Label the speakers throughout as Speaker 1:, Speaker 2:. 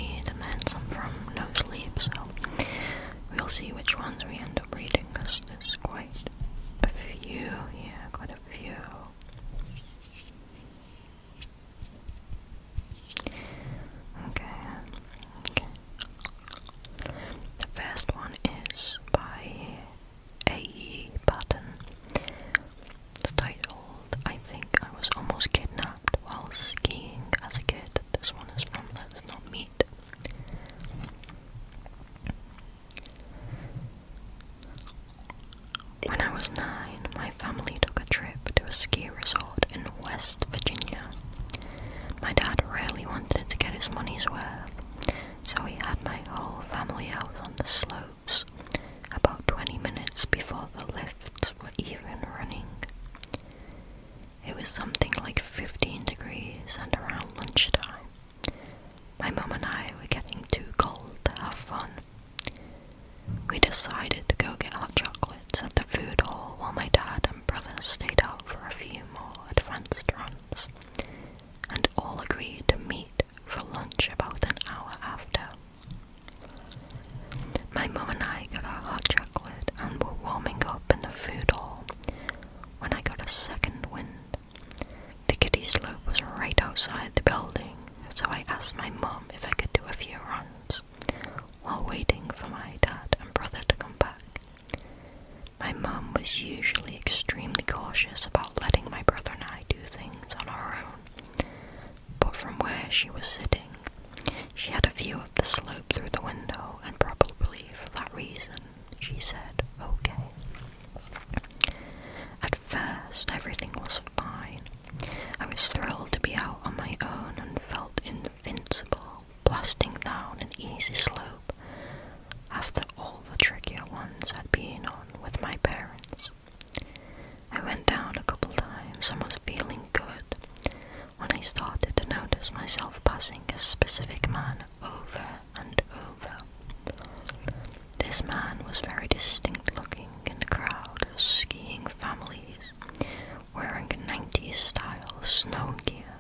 Speaker 1: read and then some from no sleep, so we'll see which ones we end up reading, because there's quite a few here, quite a few. Okay. The first one is by AITA. It's titled, I Think I Was Almost Kidnapped While Skiing as a Kid. This one is from Let's Not Meet. When I was 9, my family took a trip to a ski resort in West Virginia. My dad really wanted to get his money's worth, so he had my whole family out on the slopes about 20 minutes before the lifts were even running. It was something like 15 degrees and around lunchtime. My mum and I were getting too cold to have fun. We decided to go get hot chocolates at the food hall while my dad and brother stayed out for a few more advanced runs, and all agreed to meet for lunch about an hour after. My mum and I got our hot chocolate and were warming up in the food hall when I got a second wind. The kiddie slope was right outside the building, so I asked my mum if I could do a few runs while waiting for my dad and brother to come back. My mum was usually extremely cautious about letting my brother and I do things on our own, but from where she was sitting, she had a view of the slope through the window, and probably for that reason, she said okay. At first, everything was fine. I was thrilled to be out on my own and felt invincible, blasting down an easy slope after all the trickier ones I'd been on with my parents. I went down a couple times and was feeling good when I started to notice myself passing a specific man over and over. This man was very distinct looking in the crowd of skiing families wearing a 90s style snow gear.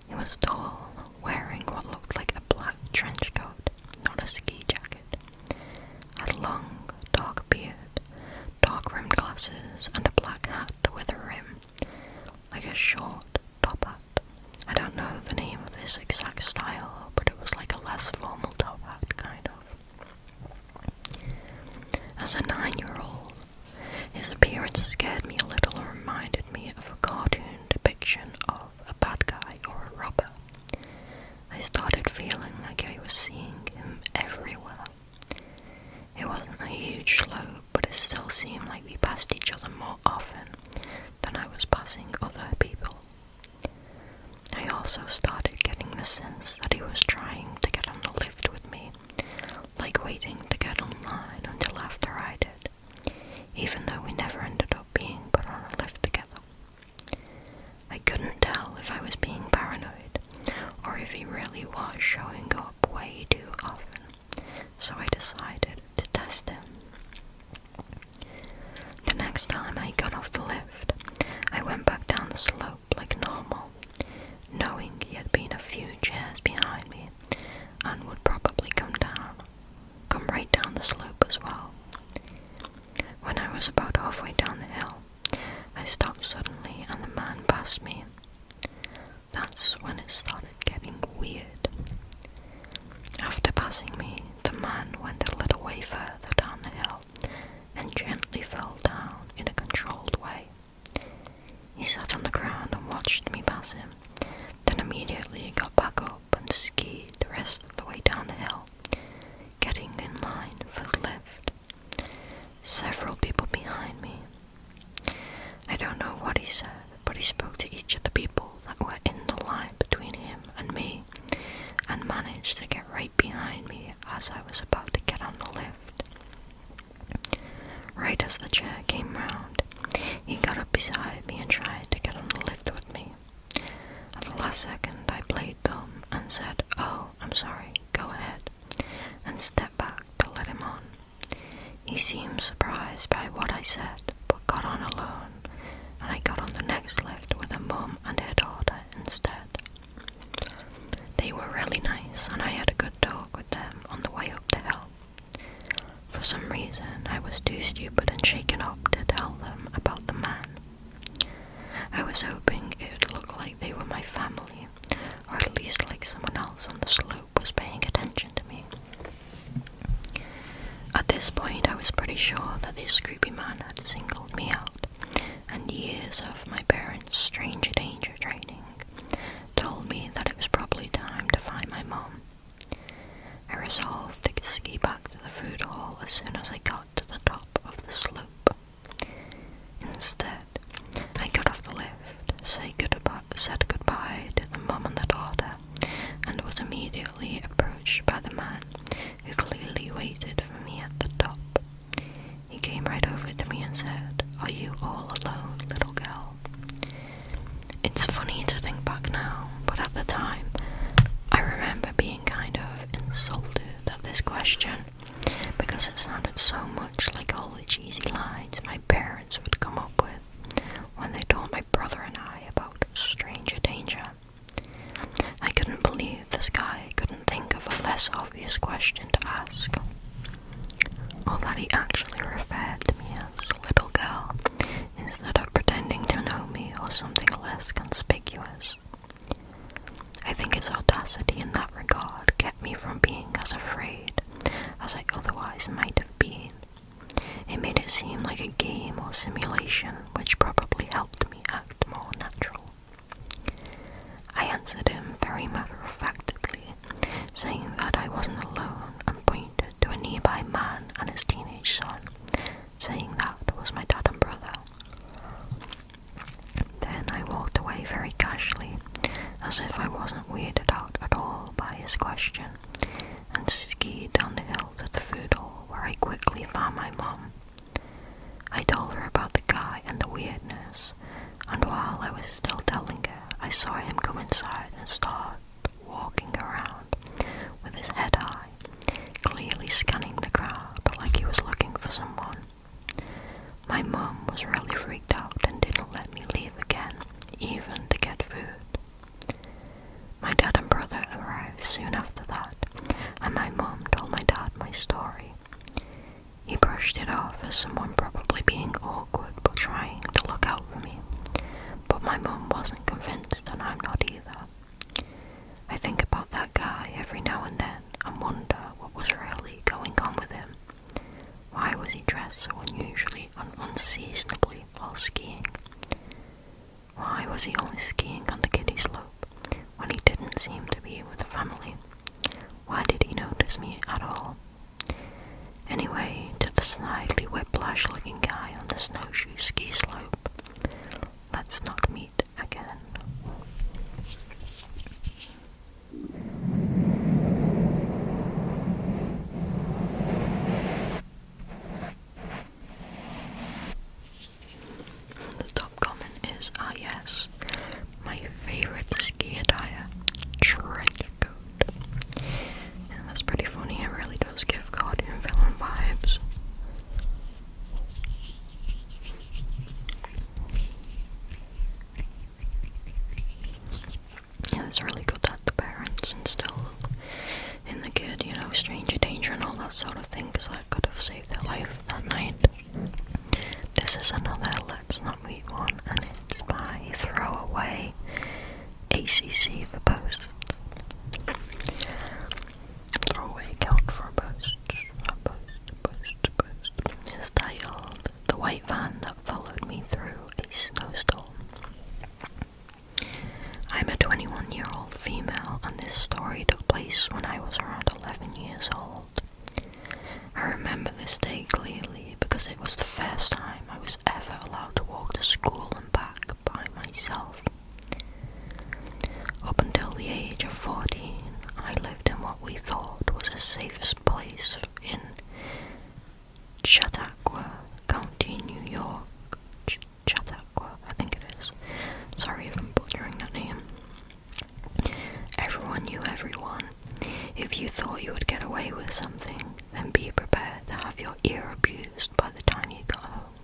Speaker 1: He was tall, wearing what looked like a black trench coat, not a ski jacket, had long, dark beard, dark-rimmed glasses, and a black hat with a rim, like a short top hat. I don't know the name of this exact style, but it was like a less formal top hat, kind of. As a 9-year-old, his appearance scared me a little and reminded me of a cartoon depiction of a bad guy or a robber. I started feeling like I was seeing him everywhere. It wasn't a huge slope, but it still seemed like we passed each other more often than I was passing other people. I also started getting the sense that he was trying to get on the lift with me, like waiting to get online until after I did, even though we never ended up being put on a lift together. I couldn't tell if I was being paranoid, or if he really was showing up way too often, so I decided to test him. The next time I got off the lift, I went back down the slope like normal, knowing he had been a few chairs behind me and would probably come right down the slope as well. When I was about halfway down the hill, I stopped suddenly and the man passed me. That's when it started getting weird. After passing me, the man went a little way further down the hill and gently fell down in a controlled way. He sat on the ground and watched me pass him, then immediately got back up and skied the rest of the way down the hill, getting in line for the lift. Several people behind me. I don't know what he said, but he spoke to each of the people that were in the line between him and me, and managed to get right behind me as I was about to get on the lift. Right as the chair came round, he got up beside me and tried to get on the lift with me. At the last second, I played dumb and said, "Oh, I'm sorry, go ahead," and stepped back to let him on. He seemed surprised by what I said, but got on alone, and I got on the next lift with a mum and her daughter instead. They were really nice nice, and I had a good talk with them on the way up the hill. For some reason, I was too stupid and shaken up to tell them about the man. I was hoping it would look like they were my family, or at least like someone else on the slope was paying attention to me. At this point, I was pretty sure that this creepy man had singled me out, and years of my parents' stranger danger training told me that it was probably time to find my mom. I resolved to ski back to the food hall as soon as I got to the top of the slope. Instead, I got off the lift, said goodbye to the mum and the daughter, and was immediately approached by the man who clearly waited for me at the top. He came right over to me and said, "Are you all alone, little girl?" It's funny to think back now, but at the time, I remember being kind of insulted at this question, because it sounded so much like all the cheesy lines my parents would come up with when they told my brother and I about stranger danger. I couldn't believe this guy couldn't think of a less obvious question to ask, or that he actually referred to me as little girl instead of pretending to know me or something less conspicuous. I think his audacity in that regard kept me from being as afraid as I otherwise might have been. It made it seem like a game or simulation, which probably helped me act more natural. I answered him very matter-of-factly, saying that I wasn't alone, and pointed to a nearby man and his teenage son, saying that was my dad and brother. Then I walked away very casually, as if I wasn't weirded out at all by his question, and skied down the hill to the food hall, where I quickly found my mum. I told her about the guy and the weirdness, and while I was still telling her, I saw him come inside and start walking around with his head high, clearly scanning the crowd like he was looking for someone. My mum was really freaked out and didn't let me leave again, even to get food. My dad and brother arrived soon after that, and my mum told my dad my story. He brushed it off as someone probably being awkward but trying to look out for me, but my mum wasn't convinced, and I'm not either. I think about that guy every now and then and wonder what was really going on with him. Why was he dressed so unusually and unseasonably while skiing? Why was he only skiing on the kiddie slope when he didn't seem to be with the family? Why did he notice me at all? Anyway, to the slightly whiplash-looking guy on the snowshoe ski slope, let's not meet again. The top comment is, yes, my favourite ski attire, trench coat. Yeah, that's pretty funny, it really does give cartoon villain vibes. Yeah, it's really good that the parents instill in the kid, stranger danger and all that sort of thing, because that could have saved their life that night. This is another Let's Not Meet one, and it's by Throwaway ACC for post. Throwaway count for a post. It's titled The White Van That Followed Me Through a Snowstorm. I'm a 21-year-old female, and this story took place when I was around 11 years old. I remember this day clearly because it was the first time I was ever allowed to walk to school and back by myself. Up until the age of 14, I lived in what we thought was a safe place in Chautauqua County, New York. Chautauqua, I think it is. Sorry if I'm butchering that name. Everyone knew everyone. If you thought you would get away with something, then be prepared to have your ear abused by the time you got home.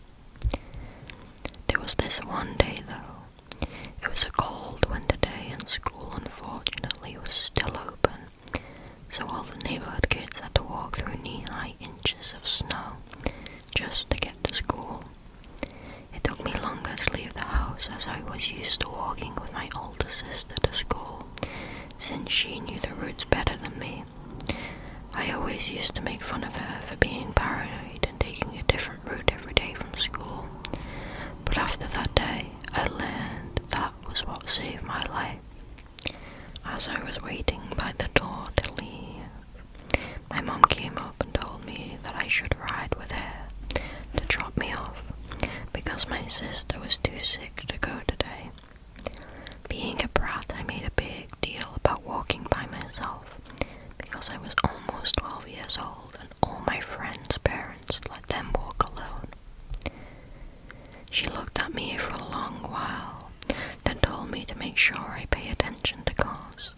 Speaker 1: There was this one day though. It was a cold winter day and school unfortunately was still open, so all the neighborhood kids had to walk through knee-high inches of snow just to get to school. It took me longer to leave the house as I was used to walking with my older sister to school, since she knew the routes better than me. I always used to make fun of her for being paranoid and taking a different route every day from school. But after that day, I learned that was what saved my life. As I was waiting by the door to leave, my mom came up and told me that I should ride with her to drop me off because my sister was too sick to go today. Being a brat, I made a big deal about walking by myself because I was almost 12 years old and all my friends' parents let them walk alone. She looked at me for a long while, then told me to make sure I pay attention to cars.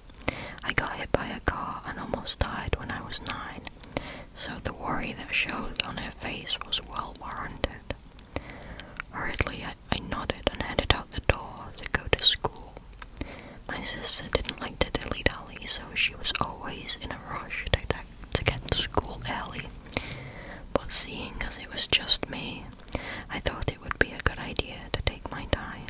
Speaker 1: I got hit by a car and almost died when I was 9, so the worry that showed on her face was well warranted. Hurriedly, I nodded and headed out the door to go to school. My sister didn't like to dilly-dally, so she was always in a rush to get to school early. But seeing as it was just me, I thought it would be a good idea to take my time.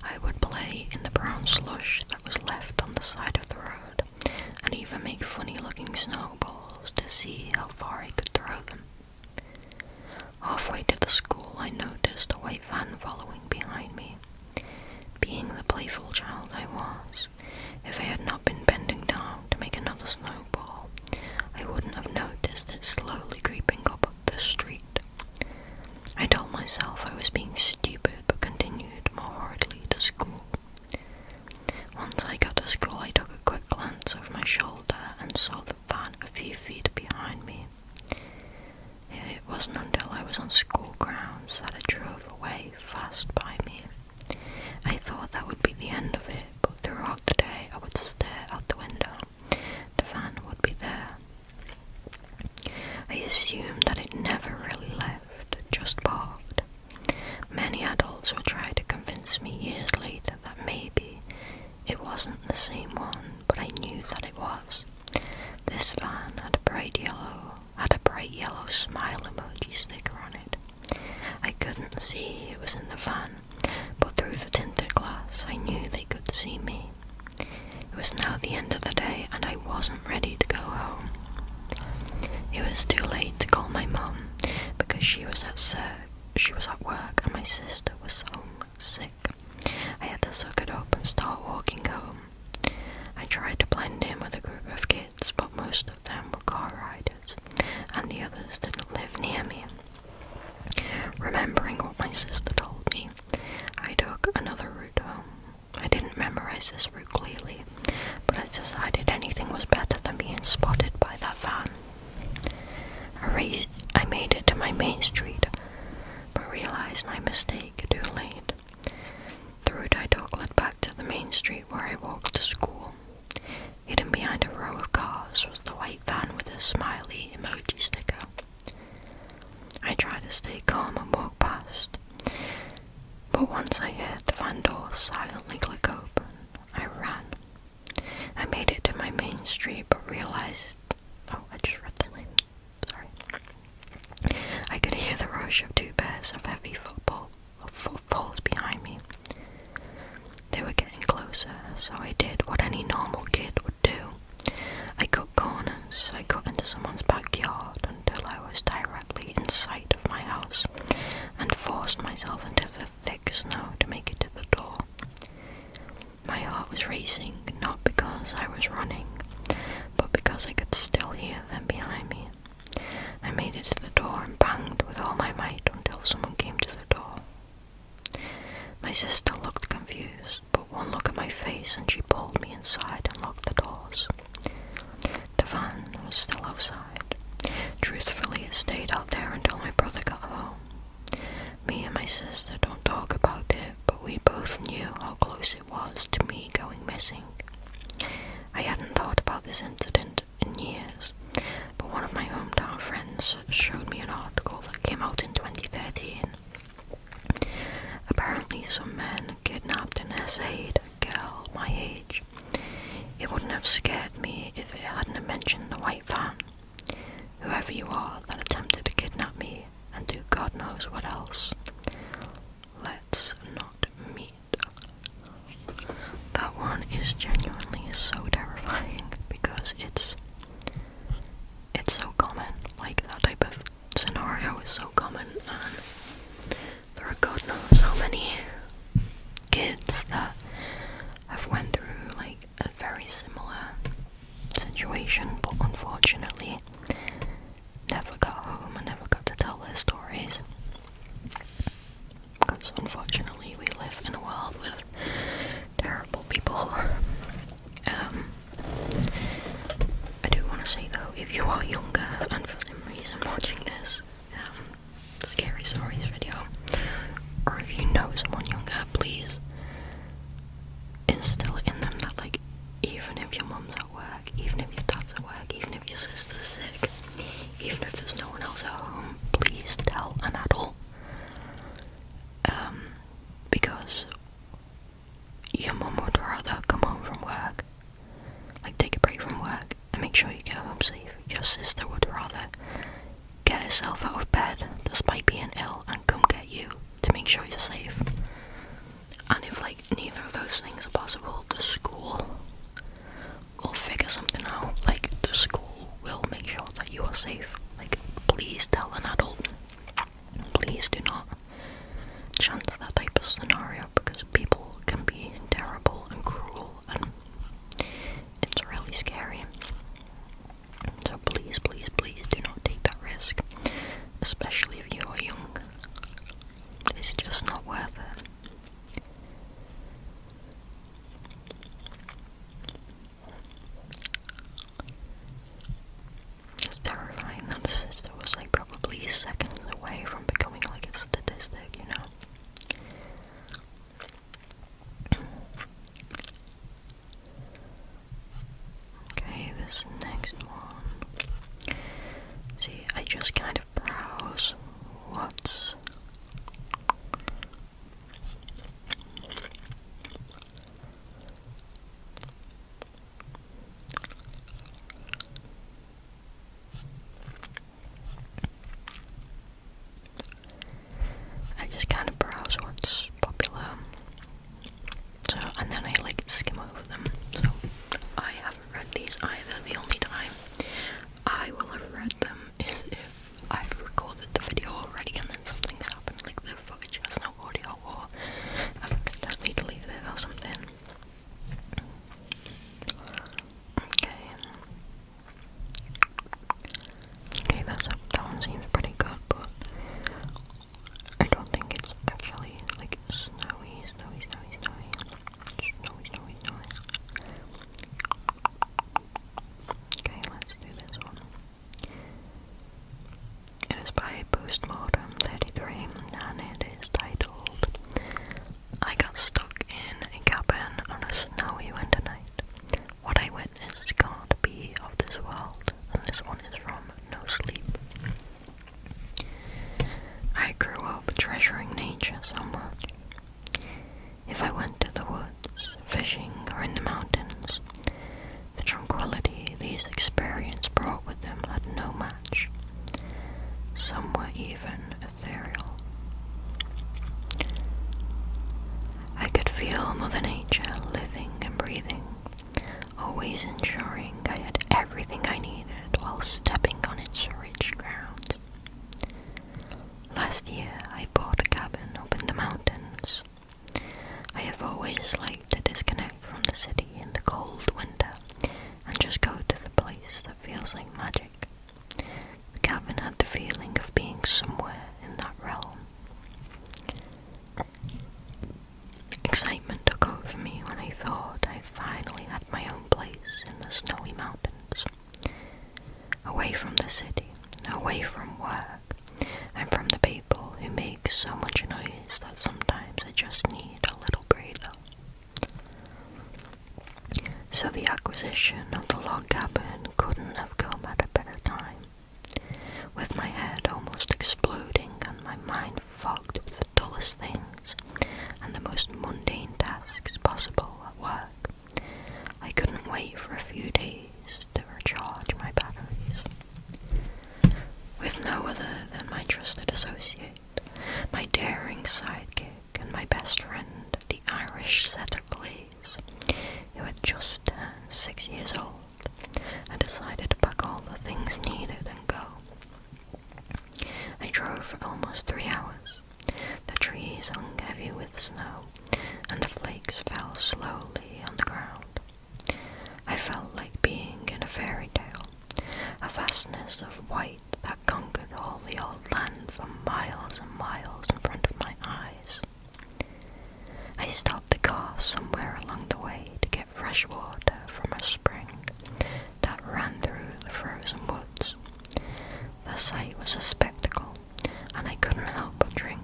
Speaker 1: I would play in the brown slush that was left on the side of the road, and even make funny-looking snowballs to see how far I could throw them. Halfway to the school, I noticed a white van following behind me. Being the playful child I was, if I had not been bending down to make another snowball, I wouldn't have noticed it slowly creeping up the street. I told myself I was being stupid, but continued more hurriedly to school. Once I got to school, I took a quick glance over my shoulder and saw the van a few feet behind me. It wasn't until I was on school grounds that it drove away fast by me. I thought that would be the end of it, but throughout the day I would stare out the window. The van would be there. I assumed that it never really left, just parked. Many adults would try to convince me years later that maybe it wasn't the same one, but I knew that it was. This van had a bright yellow smile emoji sticker on it. I couldn't see it was in the van, but through the tinted glass I knew they could see me. It was now the end of the day and I wasn't ready to go home. It was too late to call my mum because she was at work and my sister was home sick. I had to suck it up and start walking home. I tried to blend in with a group of kids, but most of them were car riders, and the others didn't live near me. Remembering what my sister told me, I took another route home. I didn't memorize this route clearly, but I decided anything was better than being spotted by that van. I made it to my main street, but realized my mistake too late. The route I took led back to the main street where I walked to school. Hidden behind a row of cars was the white van with a smiley emoji sticker. I tried to stay calm and walk past, but once I heard the van door silently click open, I ran. I made it to my main street, but realized... I just read the name. Sorry. I could hear the rush of 2 pairs of heavy footfalls behind me. They were getting closer, so I did what any normal kid would do. I cut corners, I cut into someone's backyard until I was directly in sight of my house, and forced myself into the thick snow to make it to the door. My heart was racing, not because I was running, but because I could still hear them behind me. I made it to the door and banged with all my might until someone came to the door. My sister looked confused, but one look at my face and she pulled me inside and locked the doors. The van was still outside. Truthfully, it stayed out there until my brother got home. Me and my sister don't talk about it, but we both knew how close it was to me going missing. I hadn't thought about this incident in years, but one of my hometown friends showed me an article that came out in 2013. Apparently some men kidnapped and essayed a girl my age. It wouldn't have scared knows what else. Let's not meet. That one is genuinely so terrifying because it's so common. Like, that type of scenario is so common, and there are God knows how many kids that have went through like a very similar situation, but unfortunately never got home and never got to tell their stories. Because unfortunately we live in a world with terrible people. I do want to say though, if you are younger and for some reason watching this scary stories video, or if you know someone younger, please instill in them that, like, even if your mum's at work, even if your dad's at work, even if your sister's sick, even if there's no one else at home, please tell an adult. Because your mum would rather come home from work, like take a break from work, and make sure you get home safe. Your sister would rather get herself out of bed despite being ill and come get you to make sure you're safe. And if like neither of those things are possible, the school will figure something out. Like, the school will make sure that you are safe. Like, please tell an adult. Please do not chance that type of scenario, because people can be terrible and cruel, and it's really scary. So please, please, please do not take that risk, especially if you are young. It's just not worth it. It's terrifying that the sister was like probably seconds away from becoming like a statistic, you know? Okay, this next one. See, I just kind of browse what's popular. So, and then I like skim over them. So, I haven't read these either. The only time I will have read them is if I've recorded the video already and then something's happened, like the footage has no audio, or I've accidentally deleted it or something. Okay, that one seems pretty good, but I don't think it's actually like snowy. Okay, let's do this one. It is by Postmortem 33, and it is titled, I got stuck in a cabin on a snowy winter night. What I witnessed can't be of this world, and this one is from No Sleep. I grew up treasuring nature so much. If I went to the woods, fishing, or in the mountains, the tranquility these experiences brought with them had no match. Some were even ethereal. I could feel Mother Nature living and breathing, always ensuring I had everything I needed while stepping on its rich ground. Last year I bought a cabin up in the mountains. I have always liked to disconnect from the city in the cold winter and just go to the place that feels like magic. The cabin had the feeling of being somewhere in that realm. Excitement took over me when I thought I finally had my own place in the snowy mountains. Away from the city, away from work, and from the people who make so much noise that sometimes I just need a little breather. So the acquisition of the log cabin couldn't have come at a better time. With my head almost exploding and my mind fogged with the dullest things and the most mundane tasks possible at work, I couldn't wait for a few days to recharge my batteries. With no other than my trusted associate, things needed and go. I drove for almost 3 hours. The trees hung heavy with snow, and the flakes fell slowly on the ground. I felt like being in a fairy tale, a vastness of white that conquered all the old land for miles and miles in front of my eyes. I stopped the car somewhere along the way to get fresh water from a spring that ran through the frozen woods. The sight was a spectacle, and I couldn't help but drink.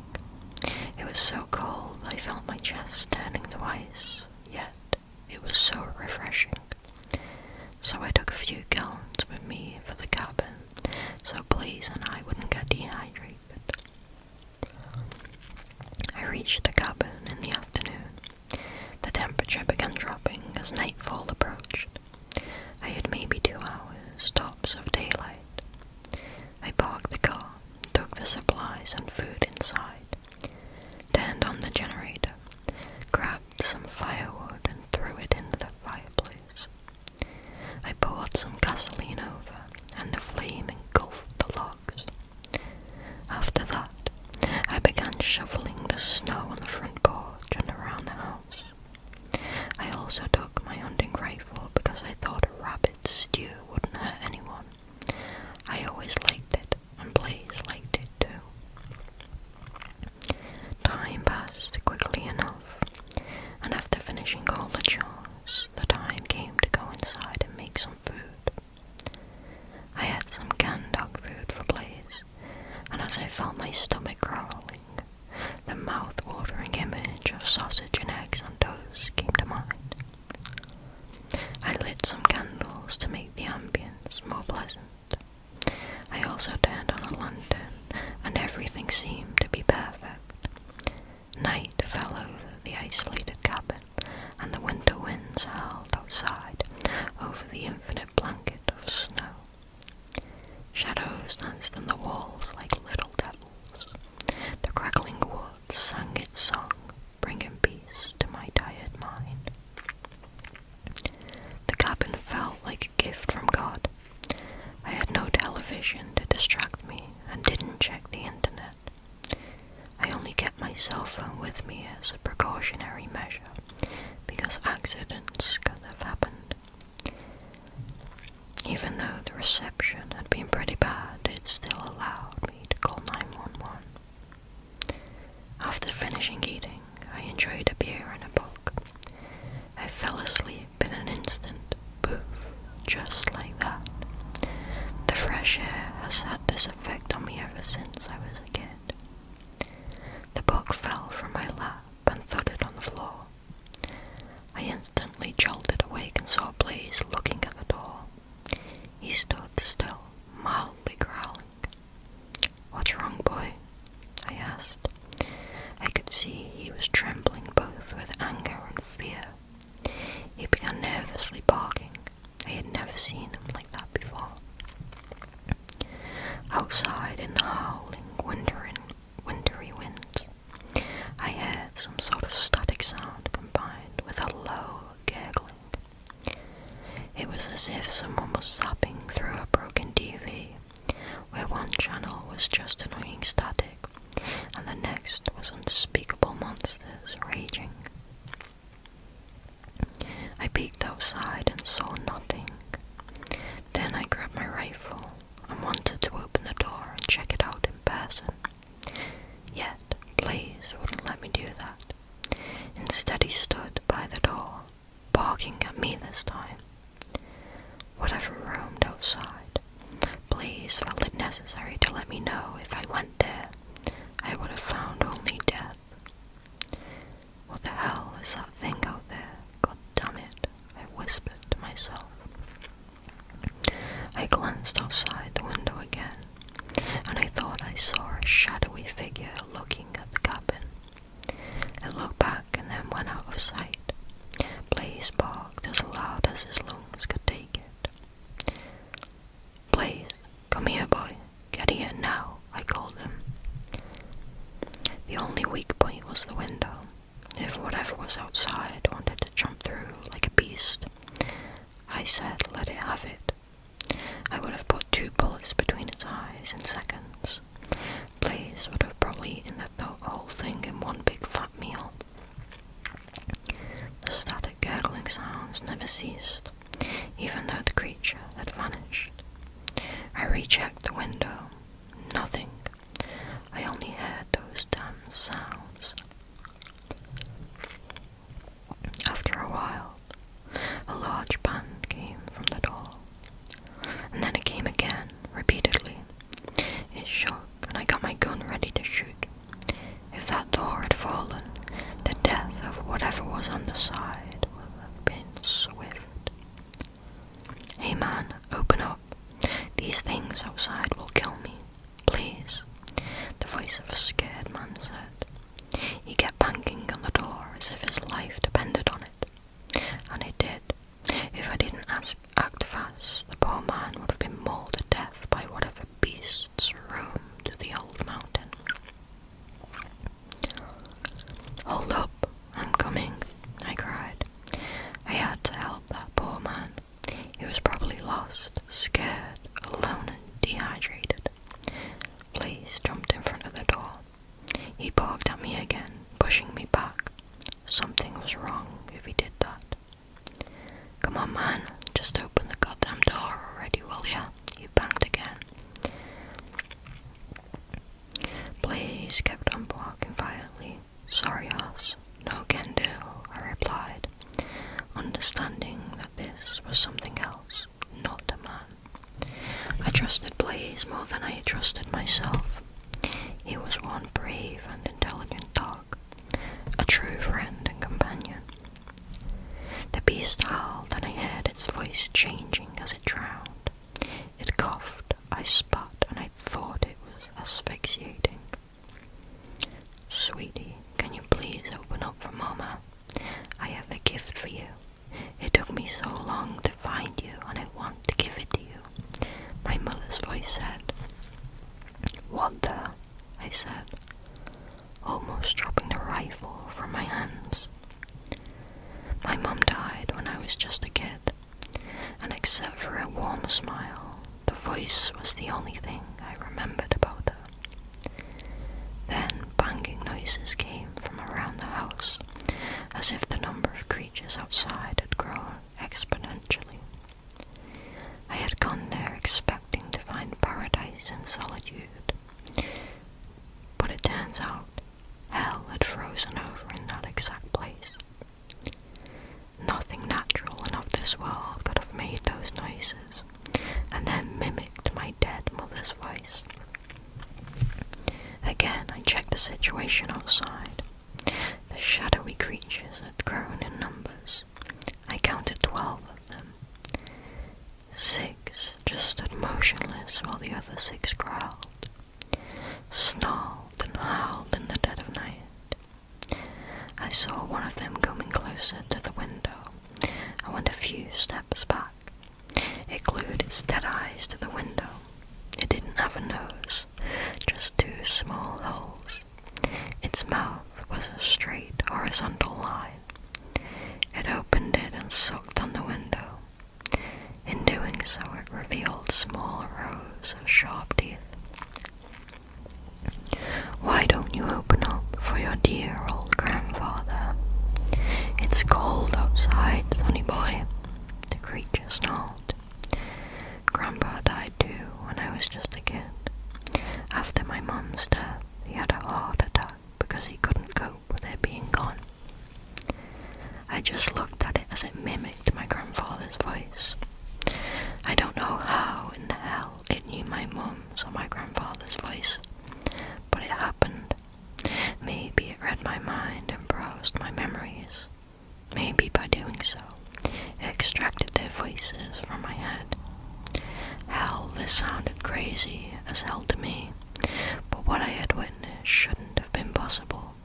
Speaker 1: It was so cold I felt my chest turning to ice, yet it was so refreshing. So I took a few gallons with me for the cabin, so Blaze and I wouldn't get dehydrated. I reached the cabin in the afternoon. The temperature began dropping as nightfall approached. I had maybe 2 hours, tops, of daylight. I parked the car, took the supplies and food inside, turned on the generator, grabbed some firewood and threw it into the fireplace. I poured some gasoline over, and the flame engulfed the logs. After that, I began shoveling the snow on the front porch and around the house. I also took my hunting rifle because I thought a rabbit stew wouldn't hurt anyone. I always liked it, and Blaze liked it too. Time passed quickly enough, and after finishing all the chores, the time came to go inside and make some food. I had some canned dog food for Blaze, and as I felt my stomach growling, the mouth-watering image of sausage and eggs on toast came to mind. I lit some candles to make the ambience more pleasant. I also turned on a lantern, and everything seemed to be perfect. Night fell over the isolated cabin, and the winter winds howled outside over the infinite blanket of snow. Shadows danced on the walls like little devils. The crackling wood sang its song, bringing peace to my tired mind. The cabin felt like a gift from God. I had no television to distract me and didn't check the internet. I only kept my cell phone with me as a precautionary measure because accidents could have happened. Even though the reception had been pretty bad, it still allowed me to call 911. After finishing eating, I enjoyed a beer and a book. I fell asleep in an instant, poof, just like that. The fresh air has had this effect on me ever since I was a kid. The book fell from my lap and thudded on the floor. I instantly jolted awake and saw Blaze looking at the door. He stood still, mildly growling. "What's wrong, boy?" I asked. I could see he was trembling both with anger and fear. He began nervously barking. I had never seen him like that before. Outside in the howling, wintry winds, I heard some sort of static sound combined with a low gurgling. It was as if someone was zapping through a broken TV, where one channel was just annoying static, and the next was unspeakable monsters raging. I peeked outside and saw nothing. Then I grabbed my rifle and wanted to open the door and check it out in person. Yet Blaze wouldn't let me do that. Instead, he stood by the door, barking at me this time. Whatever roamed outside, Blaze felt it necessary to let me know if I went there, I would have found only death. What the hell is that thing out there? God damn it, I whispered to myself. I glanced outside the window again, and I thought I saw a shadowy figure looking at the cabin. It looked back and then went out of sight. Blaze barked as loud as his lungs could take it. "Blaze, come here, boy. Get here now," I called him. The only weak point was the window. If whatever was outside wanted to jump through like a beast, I said let it have it. I would have put 2 in seconds. Blaze would have probably eaten the whole thing in one big fat meal. The static gurgling sounds never ceased, even though the creature had vanished. I rechecked the window. Nothing. I only heard those damn sounds. After a while, a large bang came from the door, and then it came again, repeatedly. It shook, and I got my gun ready to shoot. If that door had fallen, the death of whatever was on the side would have been swift. "Hey man, open up. These things outside will kill me. Please," the voice of a scared man said. He kept banging on the door as if his life depended on it. And it did. If I didn't act fast, the poor man would have been mauled to death by whatever beasts roamed the old mountain. "Hold up, I'm coming," I cried. I had to help that poor man. He was probably lost, scared, alone and dehydrated. Blaze jumped in front of the door. He barked at me again, pushing me back. Something was wrong if he did that. "Come on, man, just open the goddamn door already, will ya?" He banged again. Blaze kept on barking violently. "Sorry, ass, no can do," I replied, understanding that this was something else, not a man. I trusted Blaze more than I trusted myself. He was one brave and intelligent dog, a true friend and companion. The beast howled, and I heard its voice changing as it drowned. It coughed, I spat, and I thought it was asphyxiating. "Sweetie, can you please open up for Mama? I have a gift for you. It took me so long to find you, and I want to give it to you," my mother's voice said. "What the?" I said, almost dropping the rifle from my hands. My mum died when I was just a kid, and except for a warm smile, the voice was the only thing I remembered about her. Then banging noises came from around the house, as if the number of creatures outside had grown exponentially. I had gone there expecting to find paradise and solitude, but it turns out hell had frozen over in that exact place. Nothing natural and of this world could have made those noises, and then mimicked my dead mother's voice. Again, I checked the situation outside. The shadowy creatures had grown in numbers. I counted 12 of them. 6 just stood motionless while the other 6 growled, snarled and howled in the dead of night. I saw one of them coming closer to the window. I went a few steps back. It glued its dead eyes to the window. It didn't have a nose, just 2 small holes. Its mouth was a straight horizontal line. It opened it and sucked on the window. In doing so, it revealed small rows of sharp teeth. "Why don't you open up for your dear old grandfather? It's cold outside, sonny boy," the creature snarled. "Grandpa died too when I was just a kid. After my mum's death, he had a heart attack because he couldn't cope with her being gone." I just looked at it as it mimicked my grandfather's voice. I don't know how in the hell it knew my mum's or my grandfather's voice, but it happened. Maybe it read my mind and browsed my memories. Maybe by doing so, it extracted their voices from my head. Hell, this sounded crazy as hell to me, but what I had witnessed shouldn't have been possible.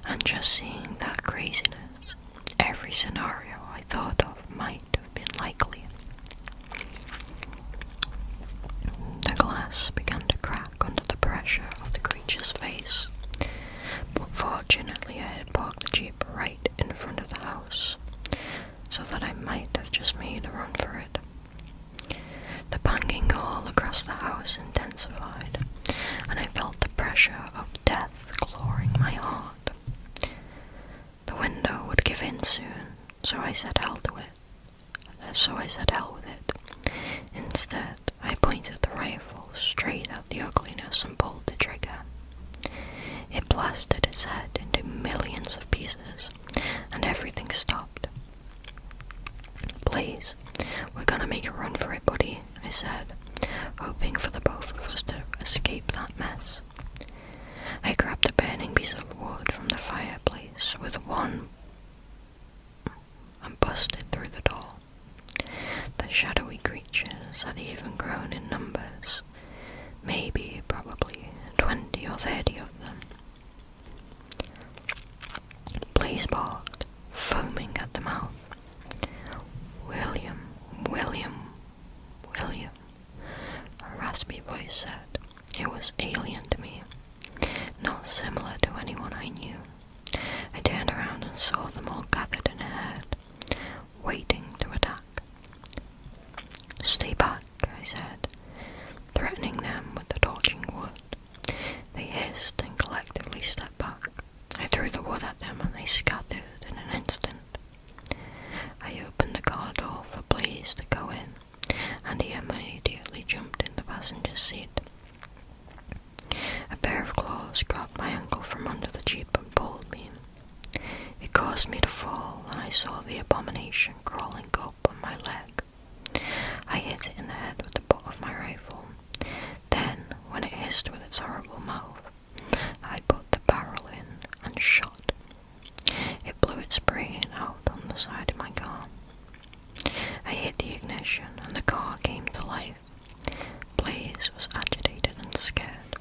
Speaker 1: And just seeing that craziness, every scenario I thought of might have been likely. The glass began to crack under the pressure of the creature's face, but fortunately I had parked the Jeep right in front of the house, so that I might have just made a run for it. The banging all across across the house intensified, and I felt the pressure of death clawing my heart. The window would give in soon, so I said hell with it. Instead, I pointed the rifle straight at the ugliness and pulled the trigger. It blasted its head into millions of pieces, and everything stopped. "Please, we're gonna make a run for it, buddy," I said, hoping for the both of us to escape that mess. I grabbed a burning piece of wood from the fireplace with one and busted through the door. The shadowy creatures had even grown in numbers, probably 20 or 30 of them. Blaze barked, foaming at the mouth. "William, William, William," a raspy voice said. It was alien to me, not similar to anyone I knew. I turned around and saw them all gathered in a herd, waiting to attack. "Stay back," I said, threatening them with the torching wood. They hissed and collectively stepped back. I threw the wood at them and they scattered in an instant. I opened the car door for Blaze to go in, and he immediately jumped in the passenger seat. A pair of claws grabbed my ankle from under the jeep and pulled me. It caused me to fall, and I saw the abomination crawling up on my leg. I hit it in the head with the butt of my rifle. Then, when it hissed with its horrible mouth, I put the barrel in and shot. It blew its brain out on the side of my car. I hit the ignition and the car came to life. Blaze was agitated and scared.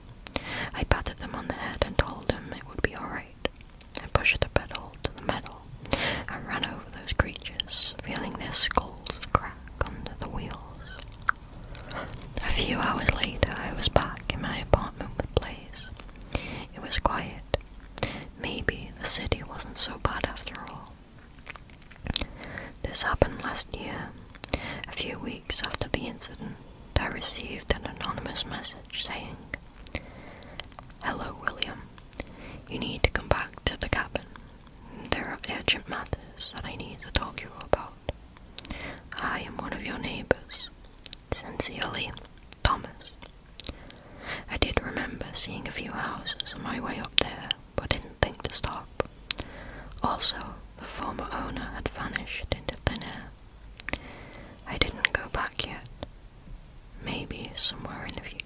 Speaker 1: I patted him on the head and told him it would be alright. I pushed the pedal to the metal and ran over those creatures, feeling their skulls crack under the wheels. A few hours later, I was back in my apartment with Blaze. It was quiet. Maybe the city wasn't so bad after all. This happened last year. A few weeks after the incident, I received an anonymous message saying, "Hello, William. You need to come back to the cabin. There are urgent matters that I need to talk to you about. I am one of your neighbors. Sincerely, Thomas." I did remember seeing a few houses on my way up there, but didn't think to stop. Also, the former owner had vanished into thin air. I didn't go back yet. Maybe somewhere in the future.